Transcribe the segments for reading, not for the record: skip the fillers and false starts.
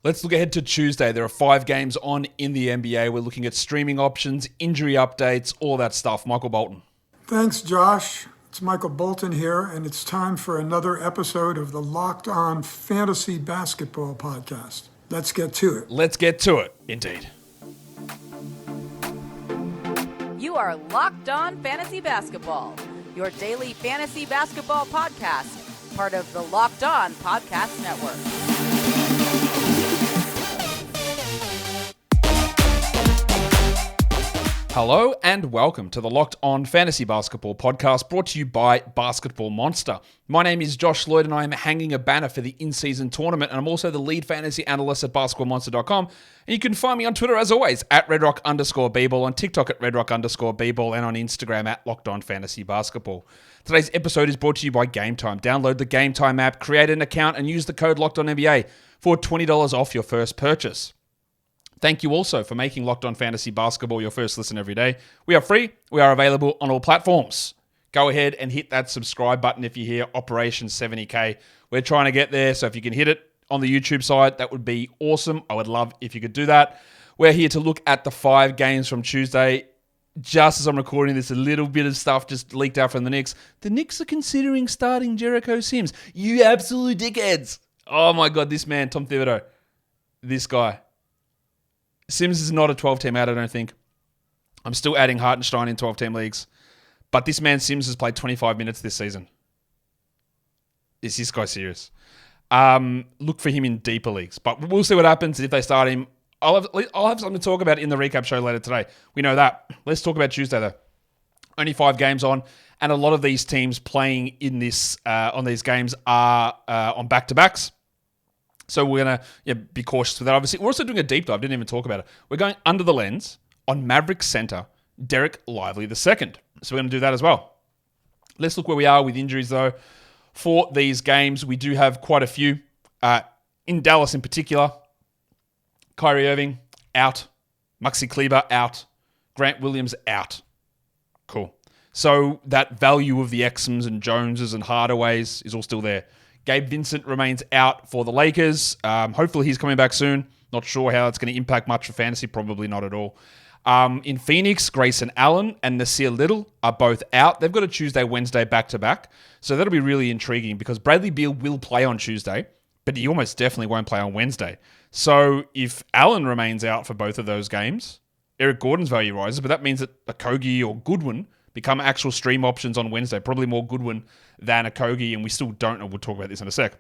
Let's look ahead to Tuesday. There are 5 games on in the NBA. We're looking at streaming options, injury updates, all that stuff. Michael Bolton. Thanks, Josh. It's Michael Bolton here, and it's time for another episode of the Locked On Fantasy Basketball Podcast. Let's get to it. Let's get to it, indeed. You are Locked On Fantasy Basketball, your daily fantasy basketball podcast, part of the Locked On Podcast Network. Hello and welcome to the Locked On Fantasy Basketball Podcast, brought to you by Basketball Monster. My name is Josh Lloyd and I am hanging a banner for the in-season tournament, and I'm also the lead fantasy analyst at basketballmonster.com. And you can find me on Twitter as always at redrock_bball, on TikTok at redrock_bball, and on Instagram at Locked On Fantasy Basketball. Today's episode is brought to you by Game Time. Download the Game Time app, create an account, and use the code LOCKEDONNBA for $20 off your first purchase. Thank you also for making Locked On Fantasy Basketball your first listen every day. We are free. We are available on all platforms. Go ahead and hit that subscribe button if you hear Operation 70K. We're trying to get there, so if you can hit it on the YouTube side, that would be awesome. I would love if you could do that. We're here to look at the 5 games from Tuesday. Just as I'm recording this, a little bit of stuff just leaked out from the Knicks. The Knicks are considering starting Jericho Sims. You absolute dickheads. Oh my God, this man, Tom Thibodeau. This guy. Sims is not a 12-team out, I don't think. I'm still adding Hartenstein in 12-team leagues. But this man, Sims, has played 25 minutes this season. Is this guy serious? Look for him in deeper leagues. But we'll see what happens if they start him. I'll have something to talk about in the recap show later today. We know that. Let's talk about Tuesday, though. Only 5 games on. And a lot of these teams playing in this on these games are on back-to-backs. So we're going to be cautious with that. Obviously, we're also doing a deep dive. Didn't even talk about it. We're going under the lens on Mavericks center Dereck Lively II. So we're going to do that as well. Let's look where we are with injuries, though. For these games, we do have quite a few. In Dallas in particular, Kyrie Irving out. Maxi Kleber out. Grant Williams out. Cool. So that value of the Exums and Joneses and Hardaways is all still there. Gabe Vincent remains out for the Lakers. Hopefully he's coming back soon. Not sure how it's going to impact much for fantasy. Probably not at all. In Phoenix, Grayson Allen and Nasir Little are both out. They've got a Tuesday, Wednesday back-to-back. So that'll be really intriguing because Bradley Beal will play on Tuesday, but he almost definitely won't play on Wednesday. So if Allen remains out for both of those games, Eric Gordon's value rises, but that means that Okogie or Goodwin become actual stream options on Wednesday. Probably more Goodwin than Okogie, and we still don't know. We'll talk about this in a sec.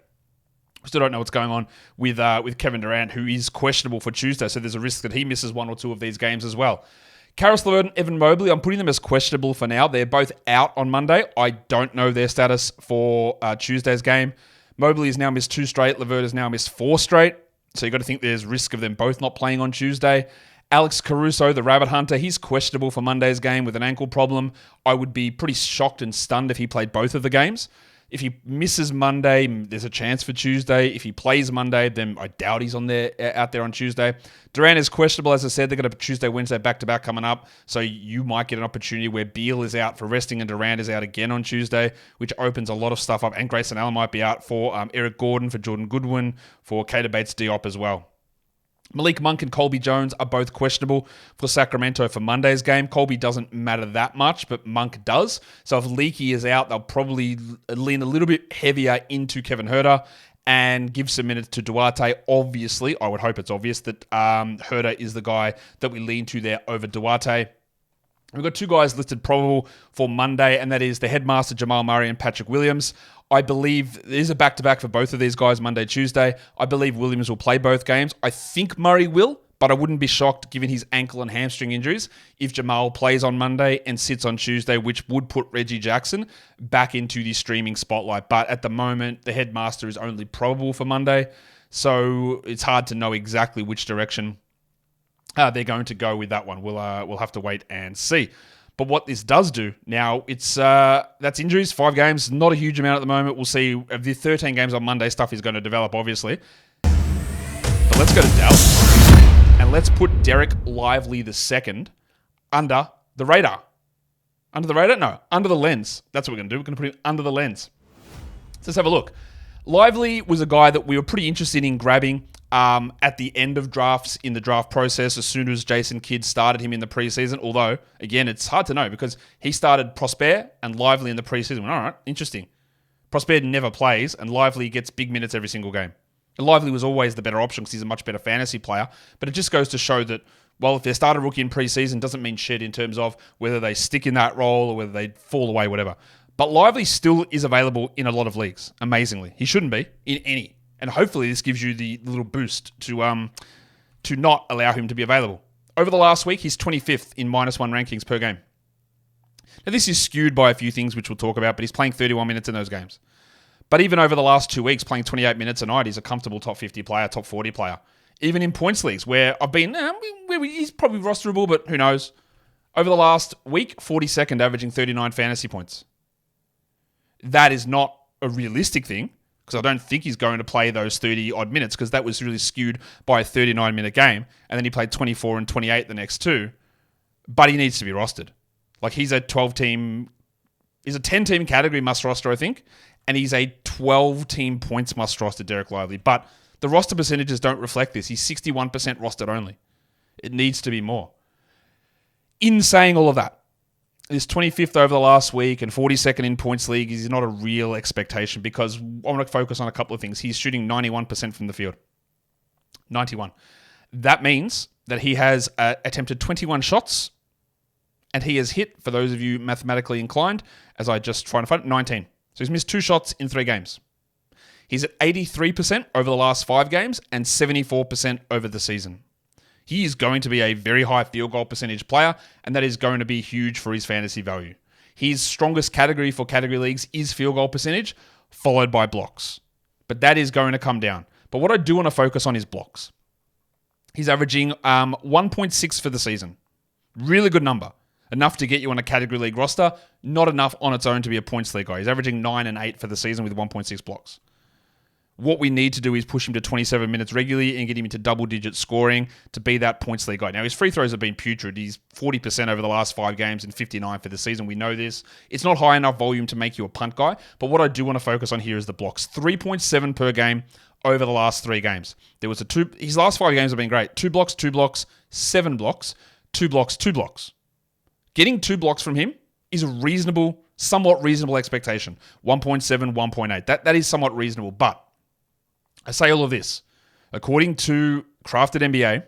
We still don't know what's going on with Kevin Durant, who is questionable for Tuesday, so there's a risk that he misses 1 or 2 of these games as well. Karis LeVert and Evan Mobley, I'm putting them as questionable for now. They're both out on Monday. I don't know their status for Tuesday's game. Mobley has now missed 2 straight. LeVert has now missed 4 straight. So you've got to think there's risk of them both not playing on Tuesday. Alex Caruso, the Rabbit Hunter, he's questionable for Monday's game with an ankle problem. I would be pretty shocked and stunned if he played both of the games. If he misses Monday, there's a chance for Tuesday. If he plays Monday, then I doubt he's out there on Tuesday. Durant is questionable, as I said. They've got a Tuesday, Wednesday back-to-back coming up, so you might get an opportunity where Beal is out for resting and Durant is out again on Tuesday, which opens a lot of stuff up. And Grayson Allen might be out for Eric Gordon, for Jordan Goodwin, for Keita Bates-Diop as well. Malik Monk and Colby Jones are both questionable for Sacramento for Monday's game. Colby doesn't matter that much, but Monk does. So if Leaky is out, they'll probably lean a little bit heavier into Kevin Huerter and give some minutes to Duarte. Obviously, I would hope it's obvious that Huerter is the guy that we lean to there over Duarte. We've got 2 guys listed probable for Monday, and that is the headmaster Jamal Murray and Patrick Williams. I believe there's a back-to-back for both of these guys Monday, Tuesday. I believe Williams will play both games. I think Murray will, but I wouldn't be shocked given his ankle and hamstring injuries if Jamal plays on Monday and sits on Tuesday, which would put Reggie Jackson back into the streaming spotlight. But at the moment, the headmaster is only probable for Monday, so it's hard to know exactly which direction they're going to go with that one. We'll have to wait and see. But what this does do now, that's injuries, 5 games, not a huge amount at the moment. We'll see. Of the 13 games on Monday, stuff is going to develop, obviously. But let's go to Dallas. And let's put Dereck Lively II under the radar. Under the radar? No, under the lens. That's what we're going to do. We're going to put him under the lens. So let's have a look. Lively was a guy that we were pretty interested in grabbing at the end of drafts in the draft process as soon as Jason Kidd started him in the preseason. Although, again, it's hard to know because he started Prosper and Lively in the preseason. All right, interesting. Prosper never plays and Lively gets big minutes every single game. And Lively was always the better option because he's a much better fantasy player. But it just goes to show that, well, if they start a rookie in preseason, doesn't mean shit in terms of whether they stick in that role or whether they fall away, whatever. But Lively still is available in a lot of leagues, amazingly. He shouldn't be in any. And hopefully this gives you the little boost to not allow him to be available. Over the last week, he's 25th in -1 rankings per game. Now, this is skewed by a few things, which we'll talk about, but he's playing 31 minutes in those games. But even over the last 2 weeks, playing 28 minutes a night, he's a comfortable top 50 player, top 40 player. Even in points leagues, where I've been, he's probably rosterable, but who knows. Over the last week, 42nd, averaging 39 fantasy points. That is not a realistic thing, because I don't think he's going to play those 30-odd minutes, because that was really skewed by a 39-minute game, and then he played 24 and 28 the next two. But he needs to be rostered. Like, he's a 10-team category must roster, I think, and he's a 12-team points must roster, Dereck Lively. But the roster percentages don't reflect this. He's 61% rostered only. It needs to be more. In saying all of that, this 25th over the last week and 42nd in points league is not a real expectation because I want to focus on a couple of things. He's shooting 91% from the field. 91. That means that he has attempted 21 shots and he has hit, for those of you mathematically inclined, as I just try to find it, 19. So he's missed 2 shots in 3 games. He's at 83% over the last 5 games and 74% over the season. He is going to be a very high field goal percentage player, and that is going to be huge for his fantasy value. His strongest category for category leagues is field goal percentage, followed by blocks. But that is going to come down. But what I do want to focus on is blocks. He's averaging 1.6 for the season. Really good number. Enough to get you on a category league roster, not enough on its own to be a points league guy. He's averaging 9 and 8 for the season with 1.6 blocks. What we need to do is push him to 27 minutes regularly and get him into double-digit scoring to be that points league guy. Now, his free throws have been putrid. He's 40% over the last 5 games and 59 for the season. We know this. It's not high enough volume to make you a punt guy, but what I do want to focus on here is the blocks. 3.7 per game over the last 3 games. His last 5 games have been great. 2 blocks, 2 blocks, 7 blocks, 2 blocks, 2 blocks. Getting 2 blocks from him is a somewhat reasonable expectation. 1.7, 1.8. That is somewhat reasonable, but I say all of this. According to Crafted NBA,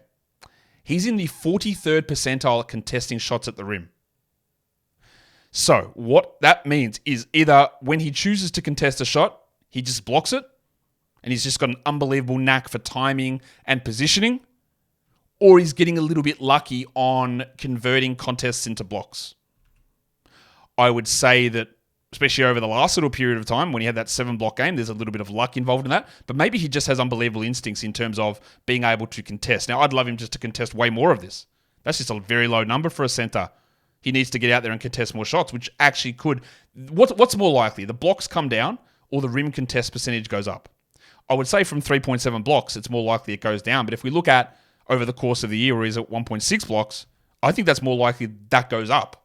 he's in the 43rd percentile at contesting shots at the rim. So what that means is either when he chooses to contest a shot, he just blocks it, and he's just got an unbelievable knack for timing and positioning, or he's getting a little bit lucky on converting contests into blocks. I would say that, especially over the last little period of time when he had that 7-block game, there's a little bit of luck involved in that. But maybe he just has unbelievable instincts in terms of being able to contest. Now, I'd love him just to contest way more of this. That's just a very low number for a center. He needs to get out there and contest more shots, which actually could... What's more likely? The blocks come down or the rim contest percentage goes up? I would say from 3.7 blocks, it's more likely it goes down. But if we look at over the course of the year where he's at 1.6 blocks, I think that's more likely that goes up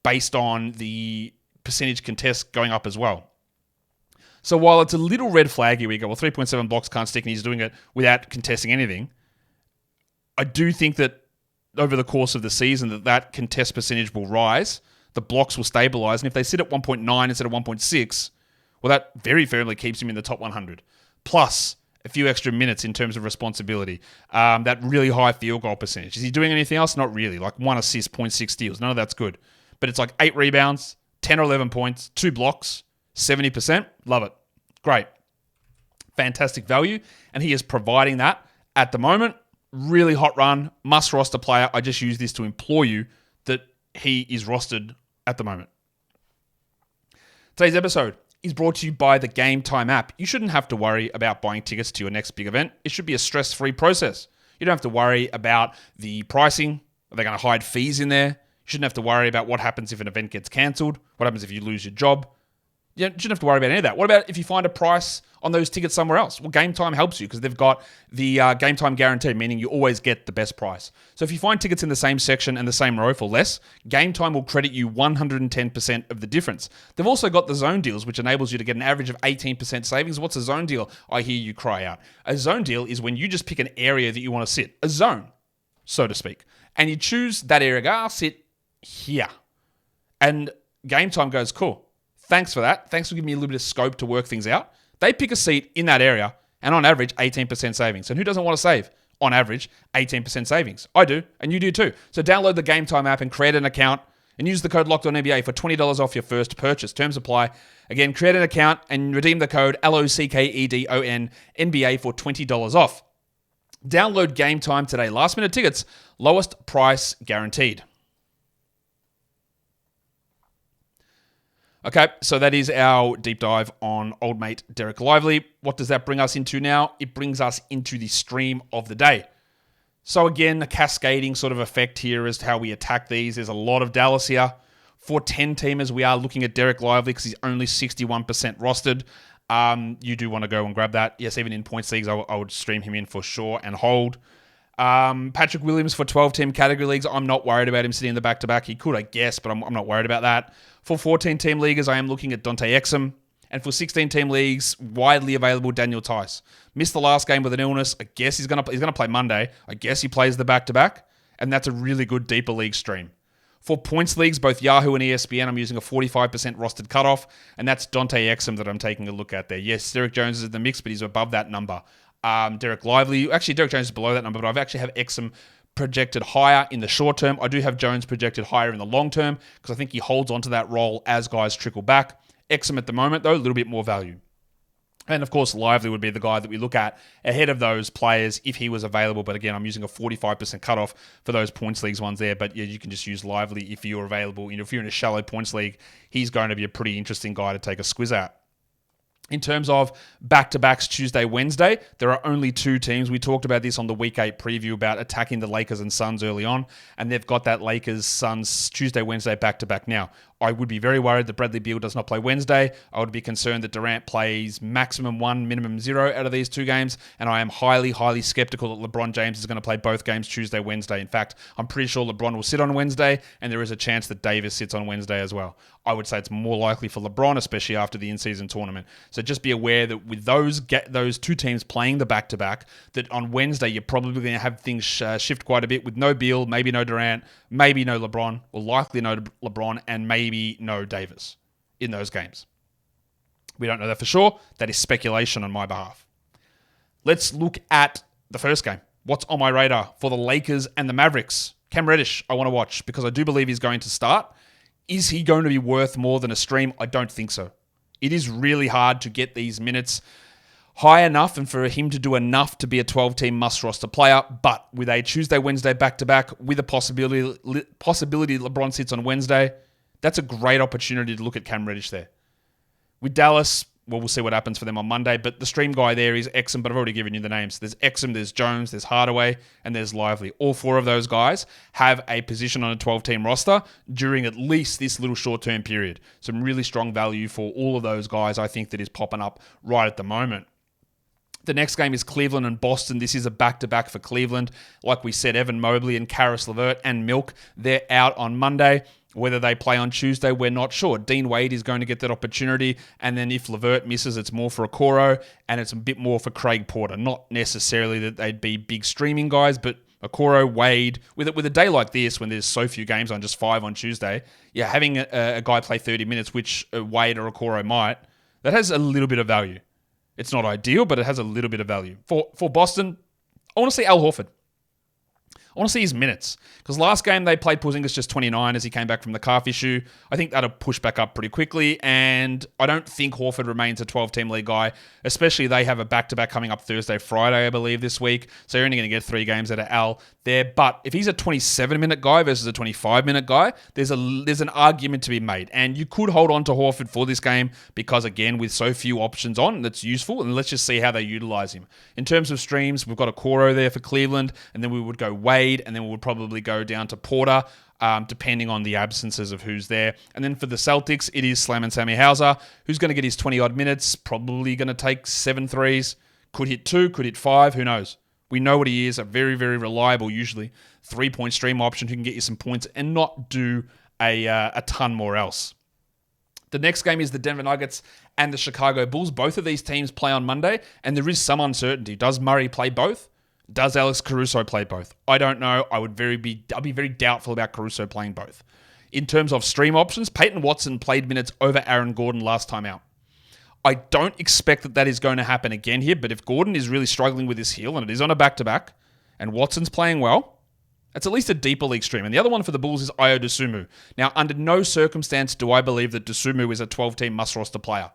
based on the percentage contest going up as well. So while it's a little red flaggy, we go, well, 3.7 blocks can't stick and he's doing it without contesting anything, I do think that over the course of the season that contest percentage will rise, the blocks will stabilize, and if they sit at 1.9 instead of 1.6, well, that very firmly keeps him in the top 100. Plus a few extra minutes in terms of responsibility. That really high field goal percentage. Is he doing anything else? Not really. Like 1 assist, 0.6 steals. None of that's good. But it's like 8 rebounds, 10 or 11 points, 2 blocks, 70%. Love it. Great. Fantastic value. And he is providing that at the moment. Really hot run. Must roster player. I just use this to implore you that he is rostered at the moment. Today's episode is brought to you by the Game Time app. You shouldn't have to worry about buying tickets to your next big event. It should be a stress-free process. You don't have to worry about the pricing. Are they going to hide fees in there? You shouldn't have to worry about what happens if an event gets cancelled. What happens if you lose your job? You shouldn't have to worry about any of that. What about if you find a price on those tickets somewhere else. Well, Game Time helps you because they've got the Game Time guarantee, meaning you always get the best price. So if you find tickets in the same section and the same row for less, Game Time will credit you 110% of the difference. They've also got the zone deals, which enables you to get an average of 18% savings. What's a zone deal? I hear you cry out. A zone deal is when you just pick an area that you want to sit, a zone, so to speak, and you choose that area. Go, I'll sit here. And Game Time goes, cool. Thanks for that. Thanks for giving me a little bit of scope to work things out. They pick a seat in that area, and on average, 18% savings. And who doesn't want to save? On average, 18% savings. I do, and you do too. So download the Game Time app and create an account and use the code LOCKEDONNBA for $20 off your first purchase. Terms apply. Again, create an account and redeem the code LOCKEDONNBA for $20 off. Download Game Time today. Last minute tickets, lowest price guaranteed. Okay, so that is our deep dive on old mate Dereck Lively. What does that bring us into now? It brings us into the stream of the day. So again, a cascading sort of effect here as to how we attack these. There's a lot of Dallas here. For 10-teamers, we are looking at Dereck Lively because he's only 61% rostered. You do want to go and grab that. Yes, even in points leagues, I would stream him in for sure and hold. Patrick Williams for 12-team category leagues, I'm not worried about him sitting in the back-to-back. He could, I guess, but I'm not worried about that. For 14-team leaguers, I am looking at Dante Exum. And for 16-team leagues, widely available Daniel Tice. Missed the last game with an illness. I guess he's gonna play Monday. I guess he plays the back-to-back. And that's a really good deeper league stream. For points leagues, both Yahoo and ESPN, I'm using a 45% rostered cutoff. And that's Dante Exum that I'm taking a look at there. Yes, Derek Jones is in the mix, but he's above that number. Dereck Lively, actually Derek Jones is below that number, but I've actually have Exum projected higher in the short term. I do have Jones projected higher in the long term because I think he holds onto that role as guys trickle back. Exum at the moment, though, a little bit more value. And of course, Lively would be the guy that we look at ahead of those players if he was available. But again, I'm using a 45% cutoff for those points leagues ones there. But yeah, you can just use Lively if you're available. You know, if you're in a shallow points league, he's going to be a pretty interesting guy to take a squiz at. In terms of back-to-backs Tuesday, Wednesday, there are only two teams. We talked about this on the Week 8 preview about attacking the Lakers and Suns early on, and they've got that Lakers-Suns Tuesday, Wednesday back-to-back now. I would be very worried that Bradley Beal does not play Wednesday. I would be concerned that Durant plays maximum 1, minimum 0 out of these two games, and I am highly, highly skeptical that LeBron James is going to play both games Tuesday, Wednesday. In fact, I'm pretty sure LeBron will sit on Wednesday, and there is a chance that Davis sits on Wednesday as well. I would say it's more likely for LeBron, especially after the in-season tournament. So just be aware that with those two teams playing the back-to-back, that on Wednesday you're probably going to have things shift quite a bit with no Beal, maybe no Durant, maybe no LeBron, or likely no LeBron, and maybe no Davis in those games. We don't know that for sure. That is speculation on my behalf. Let's look at the first game. What's on my radar for the Lakers and the Mavericks? Cam Reddish, I want to watch because I do believe he's going to start. Is he going to be worth more than a stream? I don't think so. It is really hard to get these minutes high enough and for him to do enough to be a 12-team must-roster player, but with a Tuesday, Wednesday back-to-back, with a possibility LeBron sits on Wednesday, that's a great opportunity to look at Cam Reddish there. With Dallas, well, we'll see what happens for them on Monday, but the stream guy there is Exum, but I've already given you the names. There's Exum, there's Jones, there's Hardaway, and there's Lively. All four of those guys have a position on a 12-team roster during at least this little short-term period. Some really strong value for all of those guys, I think, that is popping up right at the moment. The next game is Cleveland and Boston. This is a back-to-back for Cleveland. Like we said, Evan Mobley and Karis LeVert and Milk, they're out on Monday. Whether they play on Tuesday, we're not sure. Dean Wade is going to get that opportunity. And then if LeVert misses, it's more for Okoro and it's a bit more for Craig Porter. Not necessarily that they'd be big streaming guys, but Okoro, Wade, with a day like this, when there's so few games on, just 5 on Tuesday, yeah, having a guy play 30 minutes, which Wade or Okoro might, that has a little bit of value. It's not ideal, but it has a little bit of value. For Boston, I want to see Al Horford. I want to see his minutes. Because last game they played Porzingis just 29 as he came back from the calf issue. I think that'll push back up pretty quickly. And I don't think Horford remains a 12-team league guy. Especially they have a back-to-back coming up Thursday, Friday, I believe, this week. So you're only going to get 3 games out of Al there. But if he's a 27-minute guy versus a 25-minute guy, there's an argument to be made. And you could hold on to Horford for this game because, again, with so few options on, that's useful. And let's just see how they utilize him. In terms of streams, we've got Okoro there for Cleveland. And then we would go Wade, Cade, and then we'll probably go down to Porter, depending on the absences of who's there. And then for the Celtics, it is Slam and Sammy Hauser, who's going to get his 20-odd minutes, probably going to take 7 threes, could hit 2, could hit 5, who knows? We know what he is, a very, very reliable, usually, 3-point stream option who can get you some points and not do a ton more else. The next game is the Denver Nuggets and the Chicago Bulls. Both of these teams play on Monday, and there is some uncertainty. Does Murray play both? Does Alex Caruso play both? I don't know. I'd be very doubtful about Caruso playing both. In terms of stream options, Peyton Watson played minutes over Aaron Gordon last time out. I don't expect that is going to happen again here, but if Gordon is really struggling with his heel, and it is on a back-to-back, and Watson's playing well, that's at least a deeper league stream. And the other one for the Bulls is Ayo Dosunmu. Now, under no circumstance do I believe that Dosunmu is a 12-team must-roster player.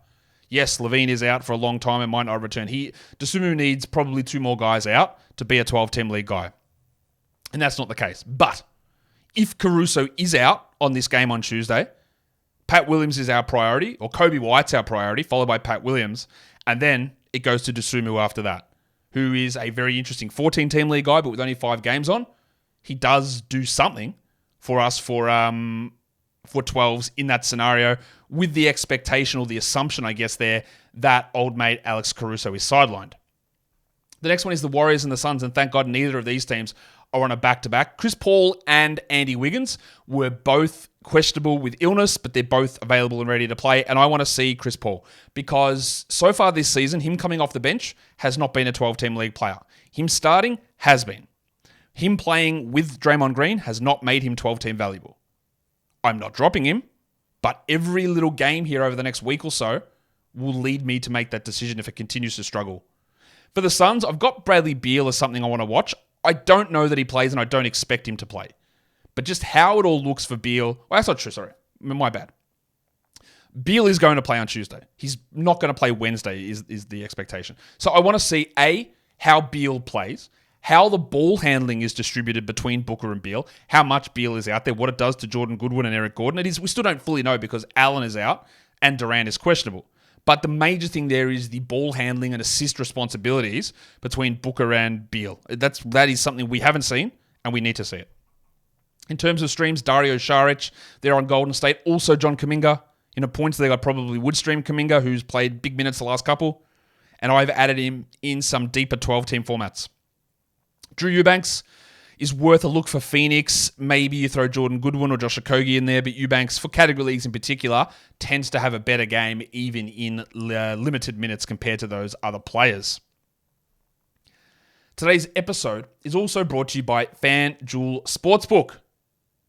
Yes, Levine is out for a long time and might not return. Dosunmu needs probably 2 more guys out to be a 12-team league guy. And that's not the case. But if Caruso is out on this game on Tuesday, Pat Williams is our priority, or Kobe White's our priority, followed by Pat Williams, and then it goes to Dosunmu after that, who is a very interesting 14-team league guy, but with only 5 games on. He does do something for us for 12s in that scenario, with the expectation or the assumption, I guess, there that old mate Alex Caruso is sidelined. The next one is the Warriors and the Suns, and thank God neither of these teams are on a back-to-back. Chris Paul and Andy Wiggins were both questionable with illness, but they're both available and ready to play, and I want to see Chris Paul because so far this season, him coming off the bench has not been a 12-team league player. Him starting has been. Him playing with Draymond Green has not made him 12-team valuable. I'm not dropping him, but every little game here over the next week or so will lead me to make that decision if it continues to struggle. For the Suns, I've got Bradley Beal as something I want to watch. I don't know that he plays, and I don't expect him to play. But just how it all looks for Beal... Well, that's not true, sorry. My bad. Beal is going to play on Tuesday. He's not going to play Wednesday, is the expectation. So I want to see, A, how Beal plays, how the ball handling is distributed between Booker and Beal, how much Beal is out there, what it does to Jordan Goodwin and Eric Gordon. We still don't fully know because Allen is out and Durant is questionable. But the major thing there is the ball handling and assist responsibilities between Booker and Beal. That is something we haven't seen, and we need to see it. In terms of streams, Dario Saric, they're on Golden State. Also John Kuminga. In a points league, I probably would stream Kuminga, who's played big minutes the last couple. And I've added him in some deeper 12-team formats. Drew Eubanks is worth a look for Phoenix. Maybe you throw Jordan Goodwin or Josh Okogie in there, but Eubanks, for category leagues in particular, tends to have a better game even in limited minutes compared to those other players. Today's episode is also brought to you by FanDuel Sportsbook.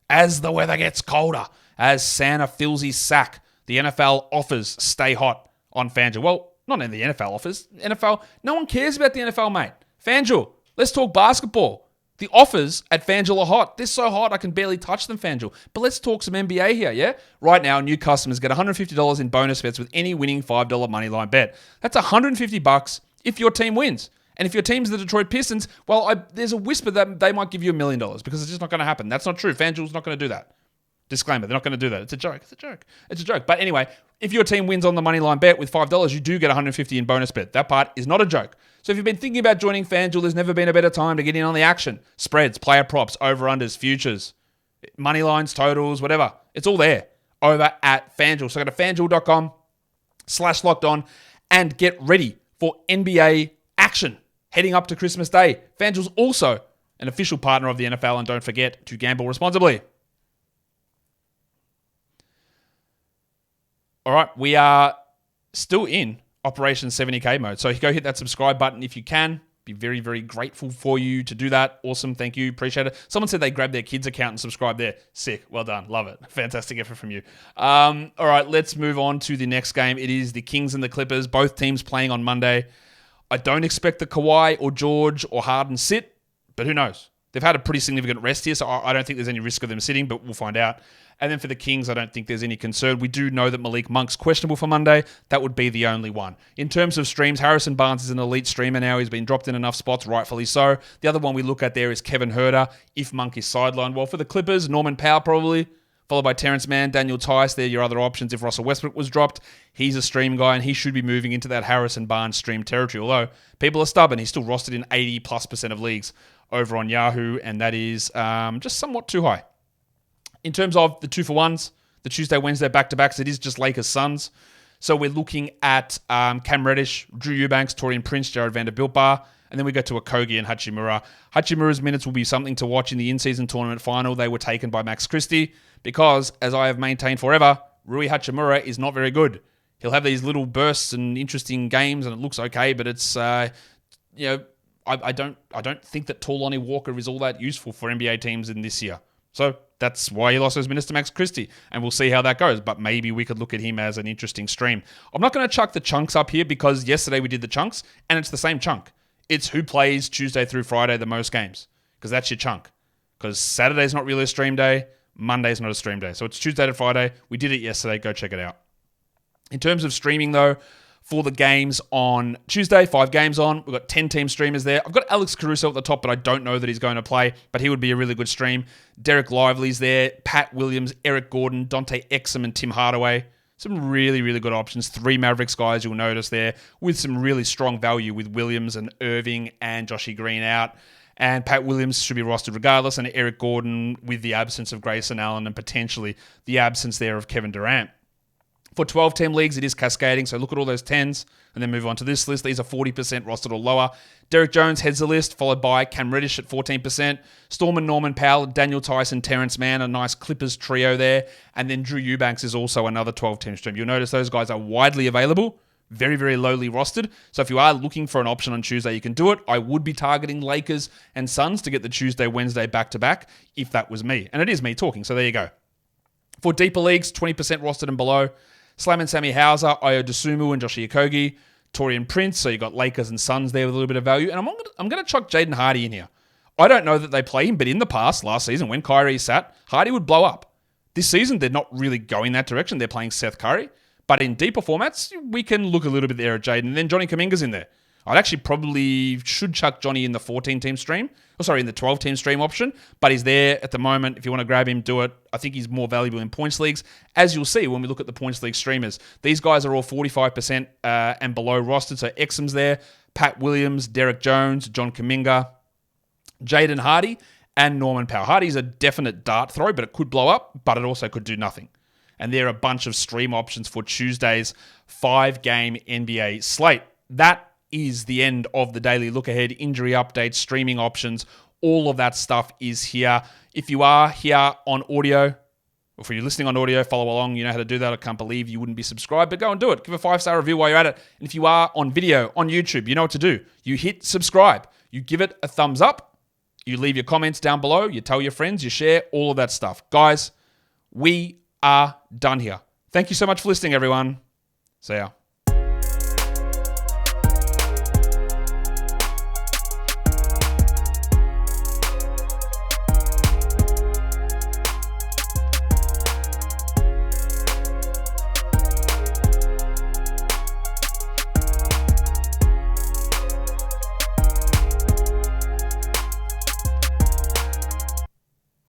As the weather gets colder, as Santa fills his sack, the NFL offers stay hot on FanDuel. Well, not in the NFL offers. NFL, no one cares about the NFL, mate. FanDuel, let's talk basketball. The offers at FanDuel are hot. They're so hot I can barely touch them, FanDuel. But let's talk some NBA here, yeah? Right now, new customers get $150 in bonus bets with any winning $5 moneyline bet. That's $150 if your team wins. And if your team's the Detroit Pistons, well, there's a whisper that they might give you $1 million because it's just not going to happen. That's not true. FanDuel's not going to do that. Disclaimer, they're not going to do that. It's a joke. It's a joke. But anyway, if your team wins on the moneyline bet with $5, you do get $150 in bonus bet. That part is not a joke. So if you've been thinking about joining FanDuel, there's never been a better time to get in on the action. Spreads, player props, over-unders, futures, money lines, totals, whatever. It's all there over at FanDuel. So go to FanDuel.com/lockedon and get ready for NBA action heading up to Christmas Day. FanDuel's also an official partner of the NFL, and don't forget to gamble responsibly. All right, we are still in Operation 70K mode. So go hit that subscribe button if you can. Be very, very grateful for you to do that. Awesome. Thank you. Appreciate it. Someone said they grabbed their kids' account and subscribed there. Sick. Well done. Love it. Fantastic effort from you. All right, let's move on to the next game. It is the Kings and the Clippers. Both teams playing on Monday. I don't expect the Kawhi or George or Harden sit, but who knows? They've had a pretty significant rest here, so I don't think there's any risk of them sitting, but we'll find out. And then for the Kings, I don't think there's any concern. We do know that Malik Monk's questionable for Monday. That would be the only one. In terms of streams, Harrison Barnes is an elite streamer now. He's been dropped in enough spots, rightfully so. The other one we look at there is Kevin Huerter, if Monk is sidelined. Well, for the Clippers, Norman Powell probably followed by Terrence Mann, Daniel Tice. They're your other options if Russell Westbrook was dropped. He's a stream guy, and he should be moving into that Harrison Barnes stream territory, although people are stubborn. He's still rostered in 80+% of leagues over on Yahoo, and that is just somewhat too high. In terms of the 2-for-1s, the Tuesday, Wednesday back-to-backs, it is just Lakers Suns. So we're looking at Cam Reddish, Drew Eubanks, Torian Prince, Jared Vanderbilt-Bar, and then we go to Okogie and Hachimura. Hachimura's minutes will be something to watch in the in-season tournament final. They were taken by Max Christie because, as I have maintained forever, Rui Hachimura is not very good. He'll have these little bursts and interesting games, and it looks okay, but it's, I don't think that tall Lonnie Walker is all that useful for NBA teams in this year. So that's why he lost those minutes to Max Christie, and we'll see how that goes. But maybe we could look at him as an interesting stream. I'm not going to chuck the chunks up here because yesterday we did the chunks, and it's the same chunk. It's who plays Tuesday through Friday the most games, because that's your chunk. Because Saturday's not really a stream day, Monday's not a stream day. So it's Tuesday to Friday. We did it yesterday. Go check it out. In terms of streaming, though, for the games on Tuesday, 5 games on. We've got 10-team streamers there. I've got Alex Caruso at the top, but I don't know that he's going to play, but he would be a really good stream. Dereck Lively's there, Pat Williams, Eric Gordon, Dante Exum, and Tim Hardaway. Some really, really good options. 3 Mavericks guys you'll notice there with some really strong value with Williams and Irving and Joshy Green out. And Pat Williams should be rostered regardless, and Eric Gordon with the absence of Grayson Allen and potentially the absence there of Kevin Durant. For 12-team leagues, it is cascading, so look at all those 10s and then move on to this list. These are 40% rostered or lower. Derek Jones heads the list, followed by Cam Reddish at 14%. Storm and Norman Powell, Daniel Tyson, Terrence Mann, a nice Clippers trio there. And then Drew Eubanks is also another 12-team stream. You'll notice those guys are widely available, very, very lowly rostered. So if you are looking for an option on Tuesday, you can do it. I would be targeting Lakers and Suns to get the Tuesday, Wednesday back-to-back if that was me. And it is me talking, so there you go. For deeper leagues, 20% rostered and below. Slam and Sammy Hauser, Ayo Dosunmu and Josh Okogie, Torian Prince. So you got Lakers and Suns there with a little bit of value. And I'm going to chuck Jaden Hardy in here. I don't know that they play him, but in the past, last season, when Kyrie sat, Hardy would blow up. This season, they're not really going that direction. They're playing Seth Curry. But in deeper formats, we can look a little bit there at Jaden. And then Johnny Kuminga's in there. I'd actually probably should chuck Johnny in the 14-team stream. In the 12-team stream option. But he's there at the moment. If you want to grab him, do it. I think he's more valuable in points leagues. As you'll see when we look at the points league streamers, these guys are all 45% and below rostered. So Exum's there, Pat Williams, Derek Jones, John Kuminga, Jaden Hardy, and Norman Powell. Hardy's a definite dart throw, but it could blow up, but it also could do nothing. And there are a bunch of stream options for Tuesday's 5-game NBA slate. That is the end of the daily look ahead, injury updates, streaming options, all of that stuff is here. If you are here on audio, or if you're listening on audio, follow along. You know how to do that. I can't believe you wouldn't be subscribed, but go and do it. Give a 5-star review while you're at it. And if you are on video, on YouTube, you know what to do. You hit subscribe. You give it a thumbs up. You leave your comments down below. You tell your friends. You share all of that stuff. Guys, we are done here. Thank you so much for listening, everyone. See ya.